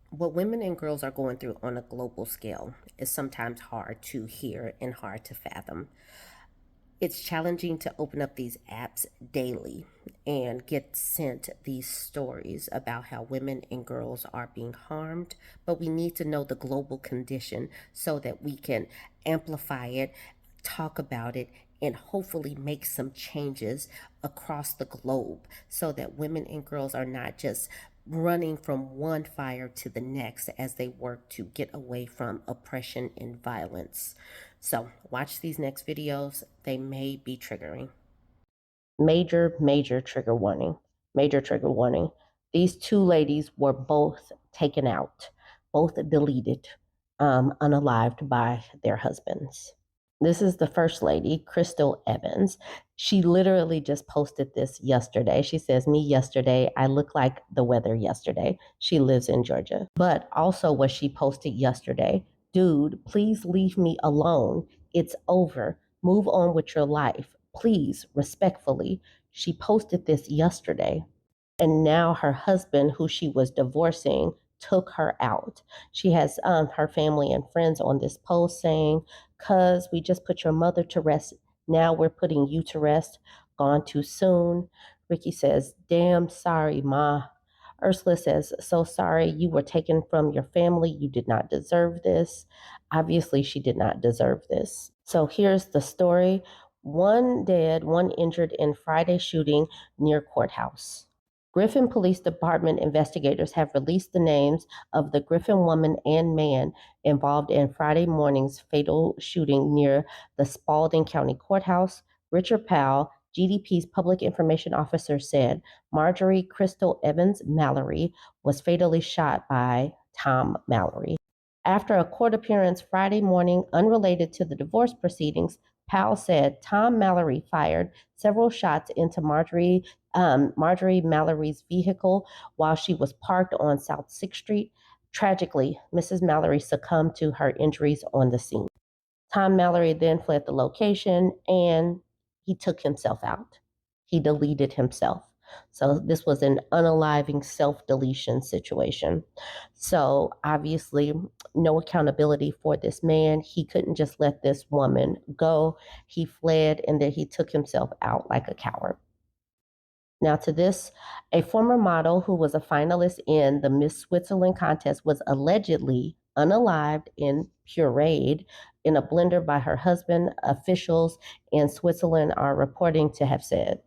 What women and girls are going through on a global scale is sometimes hard to hear and hard to fathom. It's challenging to open up these apps daily and get sent these stories about how women and girls are being harmed, but we need to know the global condition so that we can amplify it, talk about it, and hopefully make some changes across the globe so that women and girls are not just running from one fire to the next as they work to get away from oppression and violence. So, watch these next videos, they may be triggering. Major trigger warning. Major trigger warning. These two ladies were both taken out, both deleted, unalived by their husbands. This is the first lady, Krystal Evans. She literally just posted this yesterday. She says, "Me yesterday, I look like the weather yesterday." She lives in Georgia. But also, what she posted yesterday, "Dude, please leave me alone. It's over. Move on with your life. Please, respectfully." She posted this yesterday. And now her husband, who she was divorcing, took her out. She has her family and friends on this post saying, "Cuz we just put your mother to rest. Now we're putting you to rest. Gone too soon." Ricky says, "Damn sorry, Ma." Ursula says, "So sorry you were taken from your family. You did not deserve this." Obviously, she did not deserve this. So here's the story. One dead, one injured in Friday shooting near courthouse. Griffin Police Department investigators have released the names of the Griffin woman and man involved in Friday morning's fatal shooting near the Spalding County Courthouse. Richard Powell, GDP's public information officer, said Marjorie Krystal Evans Mallory was fatally shot by Tom Mallory. After a court appearance Friday morning unrelated to the divorce proceedings, Powell said Tom Mallory fired several shots into Marjorie Mallory's vehicle while she was parked on South 6th Street. Tragically, Mrs. Mallory succumbed to her injuries on the scene. Tom Mallory then fled the location and he took himself out. He deleted himself. So this was an unaliving self-deletion situation. So obviously, no accountability for this man. He couldn't just let this woman go. He fled and then he took himself out like a coward. Now, to this, a former model who was a finalist in the Miss Switzerland contest was allegedly unalived and pureed in a blender by her husband, officials in Switzerland are reporting to have said.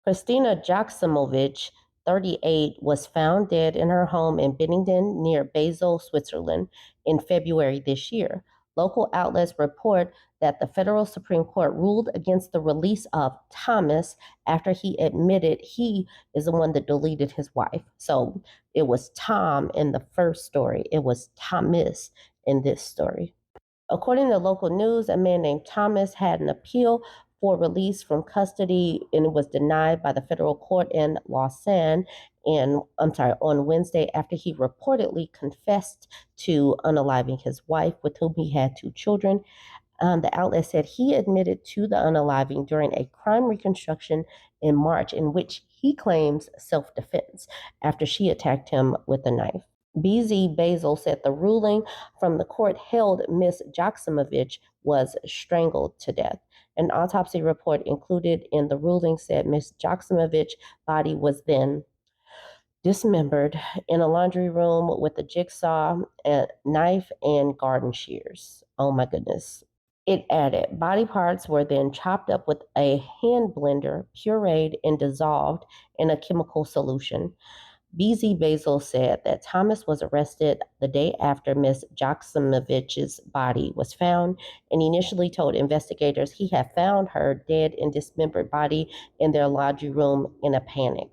Kristina Joksimovic, 38, was found dead in her home in Bennington near Basel, Switzerland, in February this year. Local outlets report that the federal Supreme Court ruled against the release of Thomas after he admitted he is the one that deleted his wife. So it was Tom in the first story, it was Thomas in this story. According to local news, a man named Thomas had an appeal for release from custody and it was denied by the federal court in Lausanne on Wednesday after he reportedly confessed to unaliving his wife with whom he had two children. The outlet said he admitted to the unaliving during a crime reconstruction in March in which he claims self-defense after she attacked him with a knife. BZ Basel said the ruling from the court held Miss Joksimovic was strangled to death. An autopsy report included in the ruling said Miss Joksimovic's body was then dismembered in a laundry room with a jigsaw, a knife, and garden shears. Oh my goodness. It added, body parts were then chopped up with a hand blender, pureed, and dissolved in a chemical solution. BZ Basil said that Thomas was arrested the day after Miss Joksimovic's body was found and initially told investigators he had found her dead and dismembered body in their laundry room in a panic.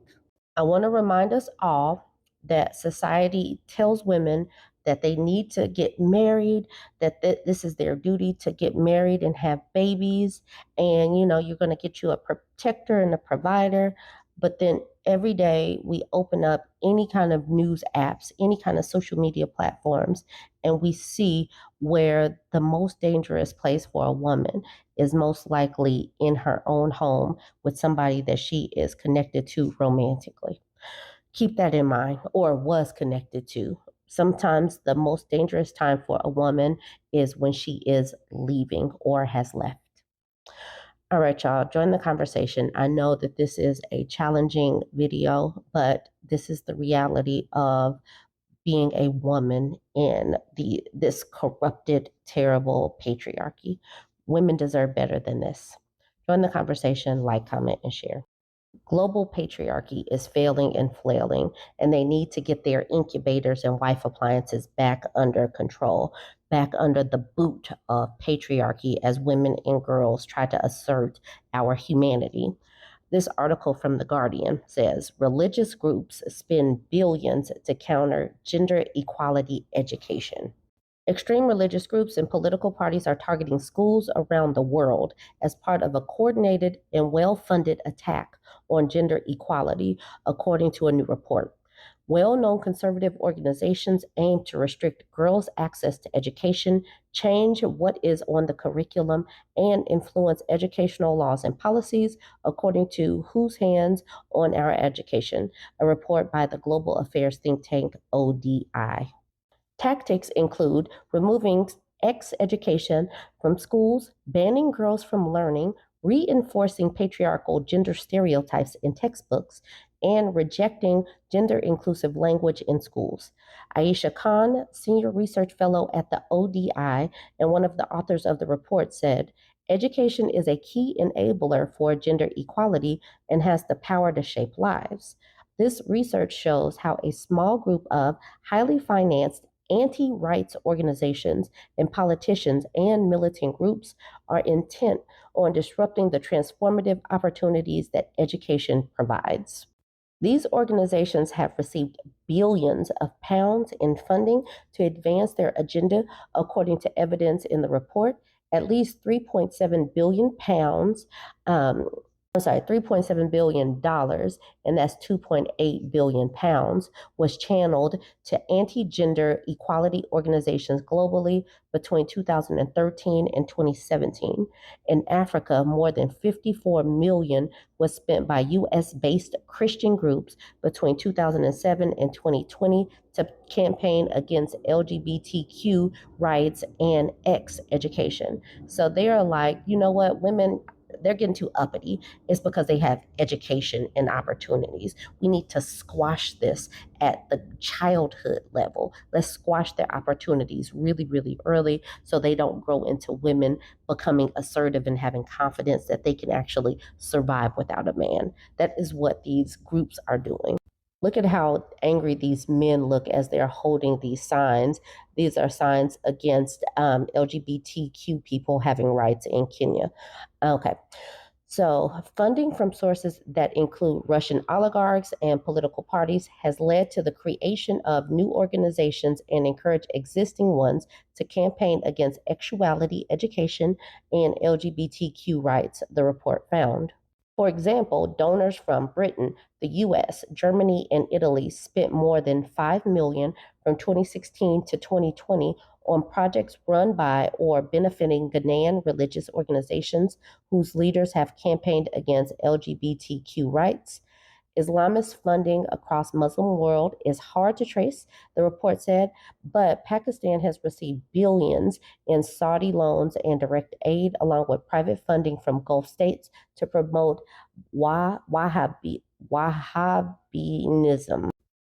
I want to remind us all that society tells women that they need to get married, that this is their duty to get married and have babies, and you're going to get you a protector and a provider. But then every day we open up any kind of news apps, any kind of social media platforms, and we see where the most dangerous place for a woman is most likely in her own home with somebody that she is connected to romantically. Keep that in mind, or was connected to Sometimes the most dangerous time for a woman is when she is leaving or has left. All right, y'all, join the conversation. I know that this is a challenging video, but this is the reality of being a woman in this corrupted, terrible patriarchy. Women deserve better than this. Join the conversation, like, comment, and share. Global patriarchy is failing and flailing, and they need to get their incubators and wife appliances back under control, back under the boot of patriarchy as women and girls try to assert our humanity. This article from The Guardian says religious groups spend billions to counter gender equality education. Extreme religious groups and political parties are targeting schools around the world as part of a coordinated and well funded attack on gender equality, according to a new report. Well known conservative organizations aim to restrict girls' access to education, change what is on the curriculum, and influence educational laws and policies, according to Whose Hands on Our Education, a report by the global affairs think tank ODI. Tactics include removing X education from schools, banning girls from learning, reinforcing patriarchal gender stereotypes in textbooks, and rejecting gender inclusive language in schools. Aisha Khan, senior research fellow at the ODI and one of the authors of the report, said, education is a key enabler for gender equality and has the power to shape lives. This research shows how a small group of highly financed anti-rights organizations and politicians and militant groups are intent on disrupting the transformative opportunities that education provides. These organizations have received billions of pounds in funding to advance their agenda, according to evidence in the report. At least 3.7 billion pounds, $3.7 billion, and that's 2.8 billion pounds, was channeled to anti-gender equality organizations globally between 2013 and 2017. In Africa, more than 54 million was spent by US-based Christian groups between 2007 and 2020 to campaign against LGBTQ rights and X education. So they are like, you know what, women, they're getting too uppity. It's because they have education and opportunities. We need to squash this at the childhood level. Let's squash their opportunities really, really early so they don't grow into women becoming assertive and having confidence that they can actually survive without a man. That is what these groups are doing. Look at how angry these men look as they're holding these signs. These are signs against LGBTQ people having rights in Kenya. Okay. So, funding from sources that include Russian oligarchs and political parties has led to the creation of new organizations and encouraged existing ones to campaign against sexuality education and LGBTQ rights, the report found. For example, donors from Britain, the US, Germany, and Italy spent more than $5 million from 2016 to 2020 on projects run by or benefiting Ghanaian religious organizations whose leaders have campaigned against LGBTQ rights. Islamist funding across Muslim world is hard to trace, the report said, but Pakistan has received billions in Saudi loans and direct aid, along with private funding from Gulf states to promote Wahhabism.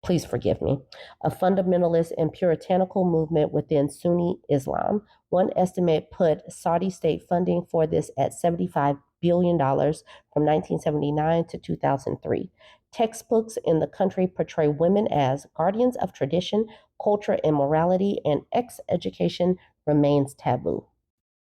Please forgive me, a fundamentalist and puritanical movement within Sunni Islam. One estimate put Saudi state funding for this at $75 billion from 1979 to 2003. Textbooks in the country portray women as guardians of tradition, culture, and morality, and X education remains taboo.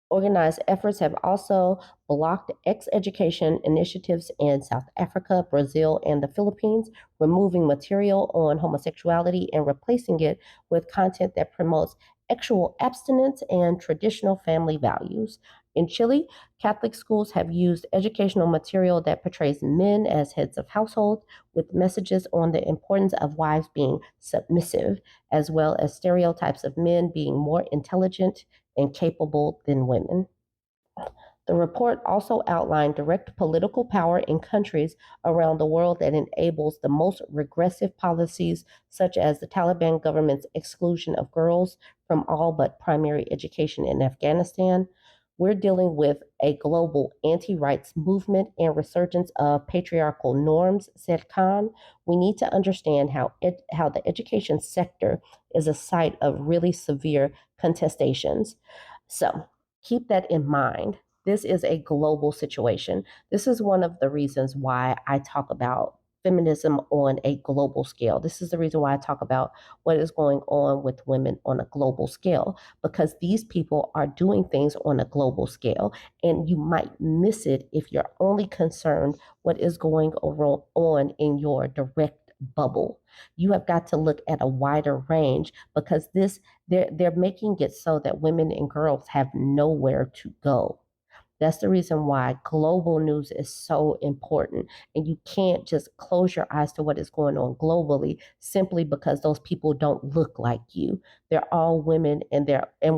Organized efforts have also blocked X education initiatives in South Africa, Brazil, and the Philippines, removing material on homosexuality and replacing it with content that promotes sexual abstinence and traditional family values. In Chile, Catholic schools have used educational material that portrays men as heads of households with messages on the importance of wives being submissive, as well as stereotypes of men being more intelligent and capable than women. The report also outlined direct political power in countries around the world that enables the most regressive policies, such as the Taliban government's exclusion of girls from all but primary education in Afghanistan. We're dealing with a global anti rights movement and resurgence of patriarchal norms, said Khan. We need to understand how the education sector is a site of really severe contestations. So keep that in mind. This is a global situation. This is one of the reasons why I talk about feminism on a global scale. This is the reason why I talk about what is going on with women on a global scale, because these people are doing things on a global scale, and you might miss it if you're only concerned what is going on in your direct bubble. You have got to look at a wider range, because they're making it so that women and girls have nowhere to go. That's the reason why global news is so important. And you can't just close your eyes to what is going on globally simply because those people don't look like you. They're all women, and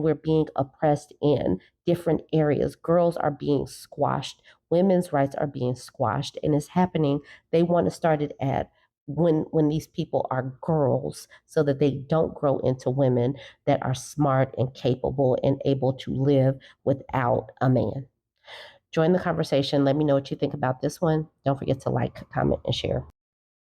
we're being oppressed in different areas. Girls are being squashed, women's rights are being squashed, and it's happening. They want to start it at when these people are girls, so that they don't grow into women that are smart and capable and able to live without a man. Join the conversation. Let me know what you think about this one. Don't forget to like, comment, and share.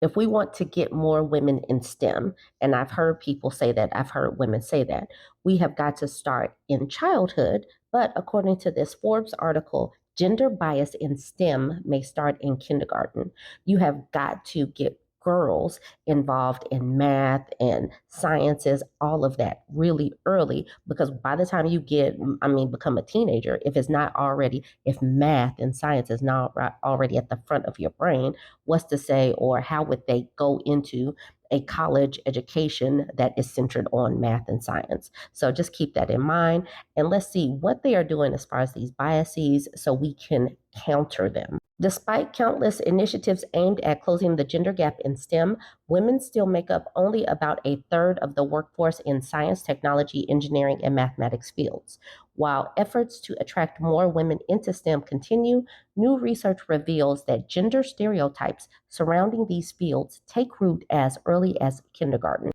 If we want to get more women in STEM, and I've heard people say that, I've heard women say that, we have got to start in childhood. But according to this Forbes article, gender bias in STEM may start in kindergarten. You have got to get girls involved in math and sciences, all of that really early, because by the time you become a teenager, if math and science is not already at the front of your brain, what's to say, or how would they go into a college education that is centered on math and science? So just keep that in mind, and let's see what they are doing as far as these biases so we can counter them. Despite countless initiatives aimed at closing the gender gap in STEM, women still make up only about a third of the workforce in science, technology, engineering, and mathematics fields. While efforts to attract more women into STEM continue, new research reveals that gender stereotypes surrounding these fields take root as early as kindergarten.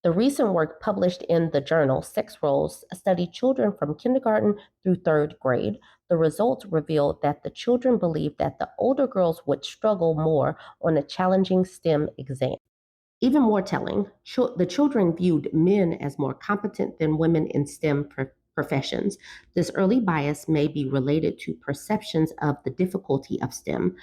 The recent work published in the journal Sex Roles studied children from kindergarten through third grade. The results revealed that the children believed that the older girls would struggle more on a challenging STEM exam. Even more telling, the children viewed men as more competent than women in STEM professions. This early bias may be related to perceptions of the difficulty of STEM.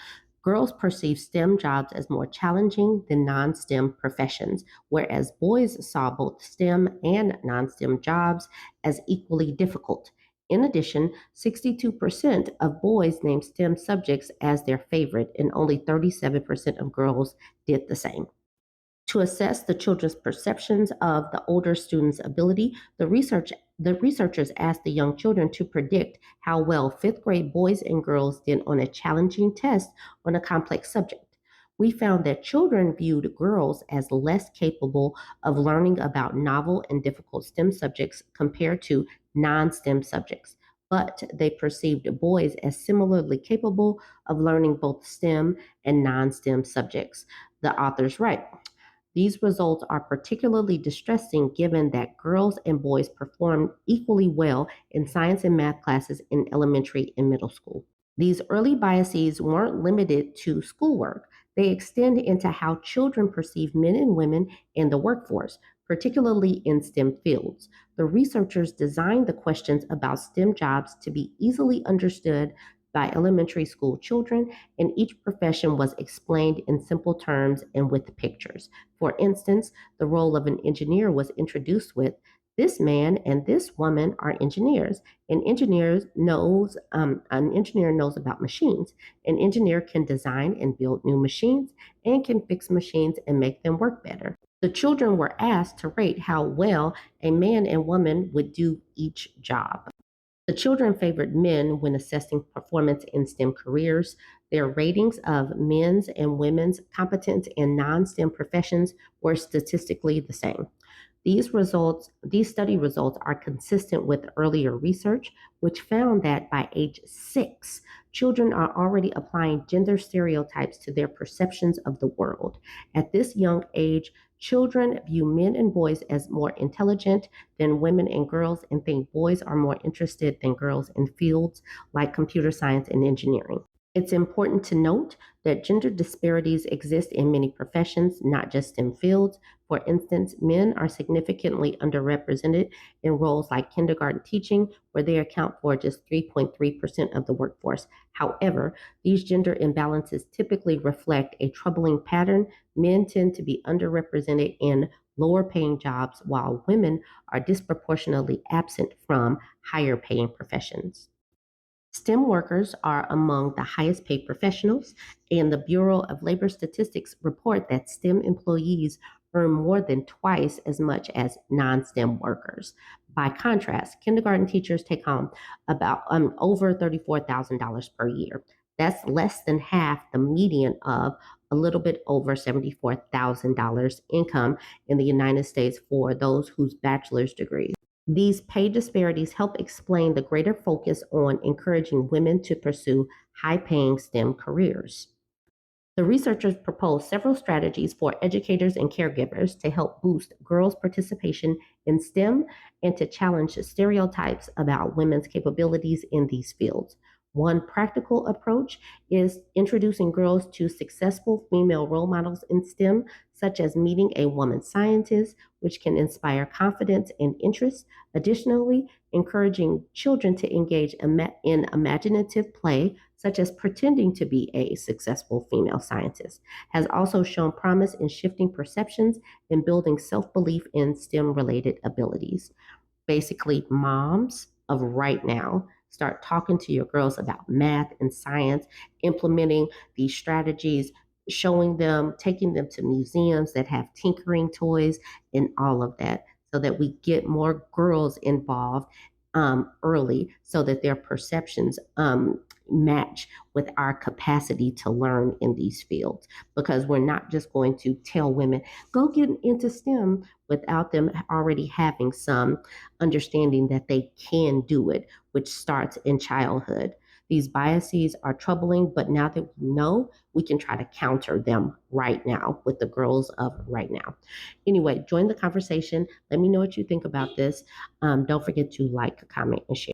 Girls perceive STEM jobs as more challenging than non STEM professions, whereas boys saw both STEM and non STEM jobs as equally difficult. In addition, 62% of boys named STEM subjects as their favorite, and only 37% of girls did the same. To assess the children's perceptions of the older students' ability, the researchers asked the young children to predict how well fifth grade boys and girls did on a challenging test on a complex subject. We found that children viewed girls as less capable of learning about novel and difficult STEM subjects compared to non STEM subjects, but they perceived boys as similarly capable of learning both STEM and non STEM subjects. The authors write, these results are particularly distressing given that girls and boys performed equally well in science and math classes in elementary and middle school. These early biases weren't limited to schoolwork. They extend into how children perceive men and women in the workforce, particularly in STEM fields. The researchers designed the questions about STEM jobs to be easily understood by elementary school children, and each profession was explained in simple terms and with pictures. For instance, the role of an engineer was introduced with, this man and this woman are engineers. An engineer knows about machines. An engineer can design and build new machines and can fix machines and make them work better. The children were asked to rate how well a man and woman would do each job. The children favored men when assessing performance in STEM careers. Their ratings of men's and women's competence in non STEM professions were statistically the same. These study results are consistent with earlier research, which found that by age 6, children are already applying gender stereotypes to their perceptions of the world. At this young age, children view men and boys as more intelligent than women and girls and think boys are more interested than girls in fields like computer science and engineering. It's important to note that gender disparities exist in many professions, not just in fields. For instance, men are significantly underrepresented in roles like kindergarten teaching, where they account for just 3.3% of the workforce. However, these gender imbalances typically reflect a troubling pattern. Men tend to be underrepresented in lower paying jobs, while women are disproportionately absent from higher paying professions. STEM workers are among the highest paid professionals, and the Bureau of Labor Statistics report that STEM employees earn more than twice as much as non-STEM workers. By contrast, kindergarten teachers take home about over $34,000 per year. That's less than half the median of a little bit over $74,000 income in the United States for those whose bachelor's degrees. These pay disparities help explain the greater focus on encouraging women to pursue high paying STEM careers. The researchers proposed several strategies for educators and caregivers to help boost girls' participation in STEM and to challenge stereotypes about women's capabilities in these fields. One practical approach is introducing girls to successful female role models in STEM, such as meeting a woman scientist, which can inspire confidence and interest. Additionally, encouraging children to engage in imaginative play, such as pretending to be a successful female scientist, has also shown promise in shifting perceptions and building self belief in STEM related abilities. Basically, moms of right now, start talking to your girls about math and science, implementing these strategies, showing them, taking them to museums that have tinkering toys and all of that, so that we get more girls involved early so that their perceptions match with our capacity to learn in these fields. Because we're not just going to tell women, go get into STEM without them already having some understanding that they can do it, which starts in childhood. These biases are troubling, but now that we know, we can try to counter them right now with the girls of right now. Anyway, join the conversation. Let me know what you think about this. Don't forget to like, comment, and share.